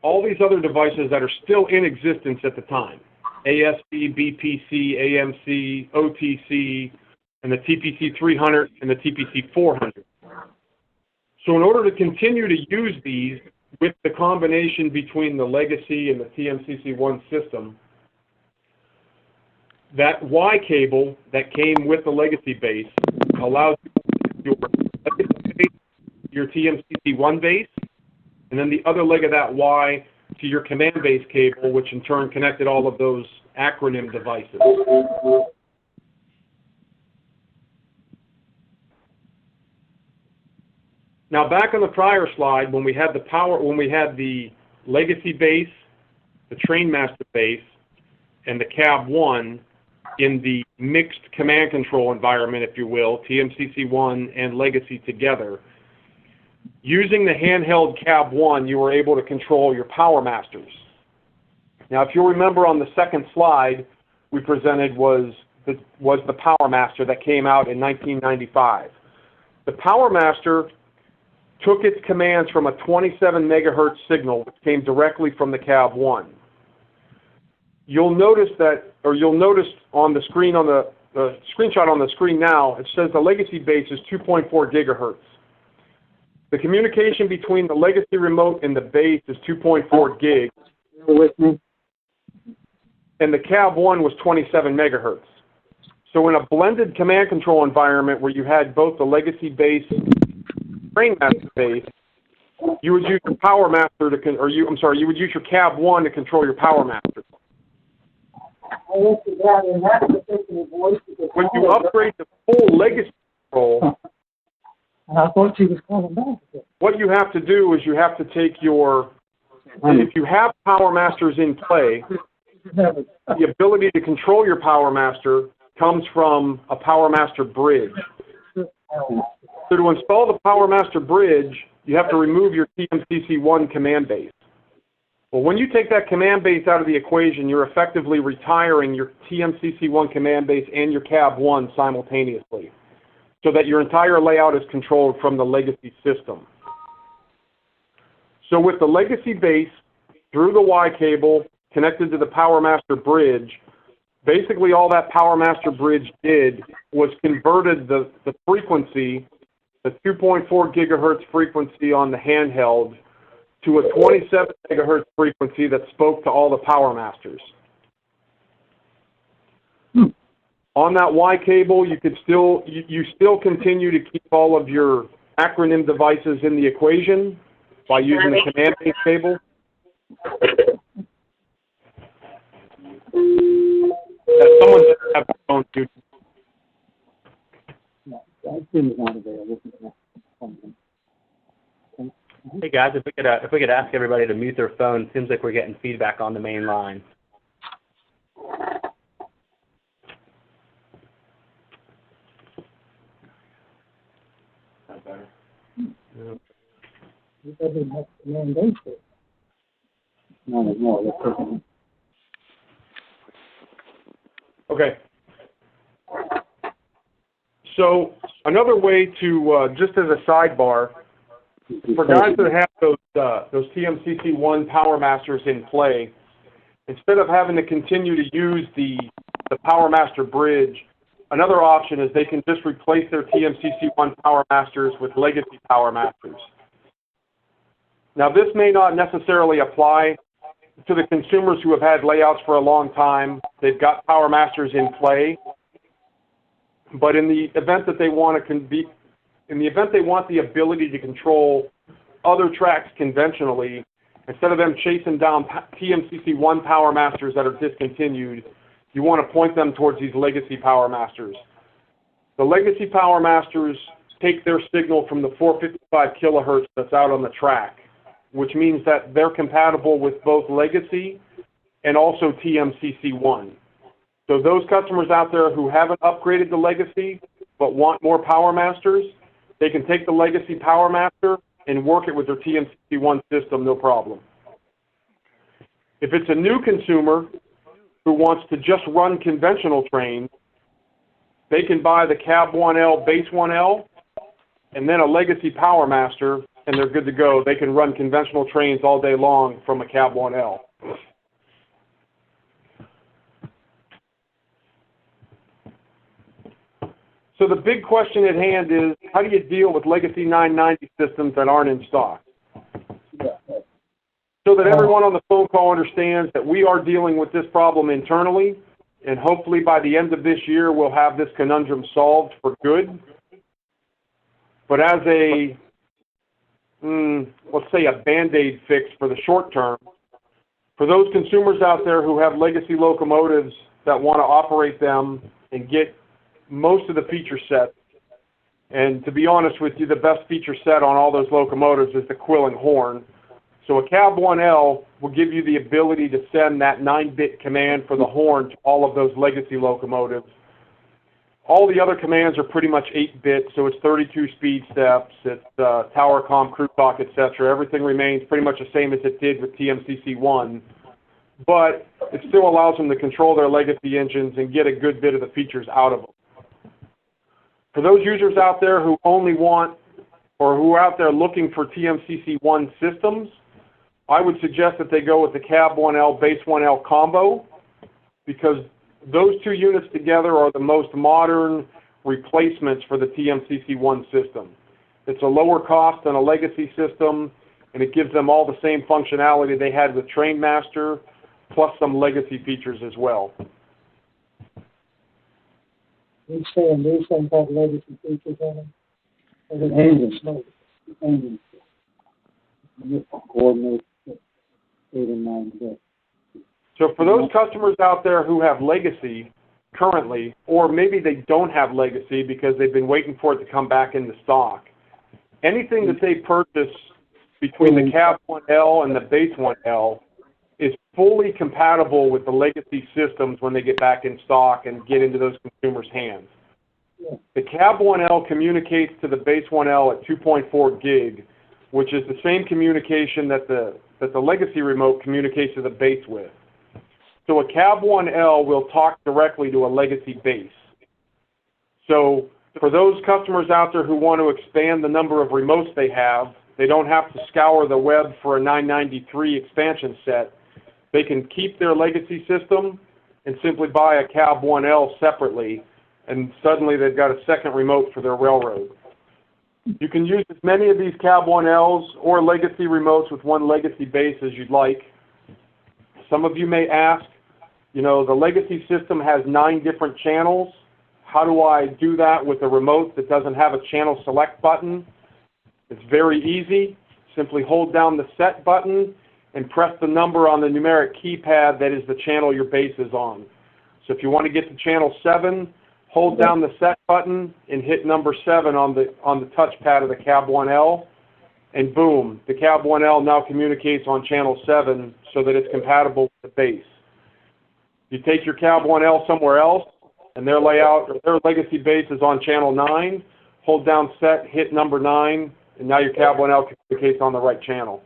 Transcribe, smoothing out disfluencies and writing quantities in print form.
all these other devices that are still in existence at the time. ASC, BPC, AMC, OTC, and the TPC 300 and the TPC 400. So in order to continue to use these with the combination between the Legacy and the TMCC1 system, that Y cable that came with the Legacy base allows you to your TMCC1 base, and then the other leg of that Y to your command base cable, which in turn connected all of those acronym devices. Now back on the prior slide, when we had the Legacy base, the Trainmaster base, and the Cab-1 in the mixed command control environment, if you will, TMCC1 and Legacy together, using the handheld Cab-1, you were able to control your Powermasters. Now, if you'll remember on the second slide we presented was the Powermaster that came out in 1995. The Powermaster took its commands from a 27 megahertz signal which came directly from the Cab-1. You'll notice on the screen, on the screenshot on the screen now, it says the Legacy base is 2.4 gigahertz. The communication between the Legacy remote and the base is 2.4 gigs. With me. And the Cab-1 was 27 megahertz. So in a blended command control environment where you had both the Legacy base and Trainmaster base, you would use your Powermaster you would use your Cab-1 to control your Powermaster. When you upgrade the full Legacy control, I thought she was calling back. what you have to do is you have to take your, if you have Powermasters in play, the ability to control your Powermaster comes from a Powermaster bridge. So to install the Powermaster bridge, you have to remove your TMCC1 command base. Well, when you take that command base out of the equation, you're effectively retiring your TMCC1 command base and your Cab-1 simultaneously, so that your entire layout is controlled from the Legacy system. So with the Legacy base, through the Y cable, connected to the Powermaster bridge, basically all that Powermaster bridge did was converted the frequency, the 2.4 gigahertz frequency on the handheld, to a 27 megahertz frequency that spoke to all the Powermasters. On that Y cable, you still continue to keep all of your acronym devices in the equation by using the command base cable. Someone just have their phone too. Hey guys, if we could ask everybody to mute their phone, seems like we're getting feedback on the main line. That better? Okay. So another way to, just as a sidebar, for guys that have those TMCC1 Powermasters in play, instead of having to continue to use the Powermaster bridge, another option is they can just replace their TMCC1 Powermasters with Legacy Powermasters. Now, this may not necessarily apply to the consumers who have had layouts for a long time. They've got Powermasters in play, but in the event that they want the ability to control other tracks conventionally, instead of them chasing down TMCC1 Powermasters that are discontinued, you want to point them towards these Legacy Powermasters. The Legacy Powermasters take their signal from the 455 kilohertz that's out on the track, which means that they're compatible with both Legacy and also TMCC1. So those customers out there who haven't upgraded to Legacy but want more Powermasters, they can take the Legacy Powermaster and work it with their TMCC1 system, no problem. If it's a new consumer who wants to just run conventional trains, they can buy the Cab-1L Base 1L and then a Legacy Powermaster and they're good to go. They can run conventional trains all day long from a Cab-1L. So the big question at hand is, how do you deal with legacy 990 systems that aren't in stock? So that everyone on the phone call understands that we are dealing with this problem internally, and hopefully by the end of this year we'll have this conundrum solved for good. But as a, let's say a Band-Aid fix for the short term, for those consumers out there who have legacy locomotives that want to operate them and get most of the feature set, and to be honest with you, the best feature set on all those locomotives is the quill and horn. So a Cab-1L will give you the ability to send that 9-bit command for the horn to all of those legacy locomotives. All the other commands are pretty much 8-bit, so it's 32 speed steps, it's tower comm, crew talk, etc. Everything remains pretty much the same as it did with TMCC1, but it still allows them to control their legacy engines and get a good bit of the features out of them. For those users out there who only want, or who are out there looking for TMCC1 systems, I would suggest that they go with the Cab-1L, Base-1L combo, because those two units together are the most modern replacements for the TMCC1 system. It's a lower cost than a legacy system, and it gives them all the same functionality they had with Trainmaster, plus some legacy features as well. These things have legacy features on them. As an engine, no. Engine. Coordinate 8 and 9 bits. So for those customers out there who have legacy currently, or maybe they don't have legacy because they've been waiting for it to come back into stock, anything that they purchase between the Cab-1L and the Base-1L is fully compatible with the legacy systems when they get back in stock and get into those consumers' hands. Yeah. The Cab-1L communicates to the Base-1L at 2.4 gig, which is the same communication that the legacy remote communicates to the base with. So a Cab-1L will talk directly to a legacy base. So for those customers out there who want to expand the number of remotes they have, they don't have to scour the web for a 993 expansion set. They can keep their legacy system and simply buy a Cab-1L separately, and suddenly they've got a second remote for their railroad. You can use as many of these Cab-1Ls or legacy remotes with one legacy base as you'd like. Some of you may ask, you know, the legacy system has 9 different channels. How do I do that with a remote that doesn't have a channel select button? It's very easy. Simply hold down the set button and press the number on the numeric keypad that is the channel your base is on. So if you want to get to channel 7, hold down the set button and hit number 7 on the touchpad of the Cab-1L, and boom, the Cab-1L now communicates on channel 7 so that it's compatible with the base. You take your Cab-1L somewhere else, and their layout or their legacy base is on channel 9, hold down set, hit number 9, and now your Cab-1L communicates on the right channel.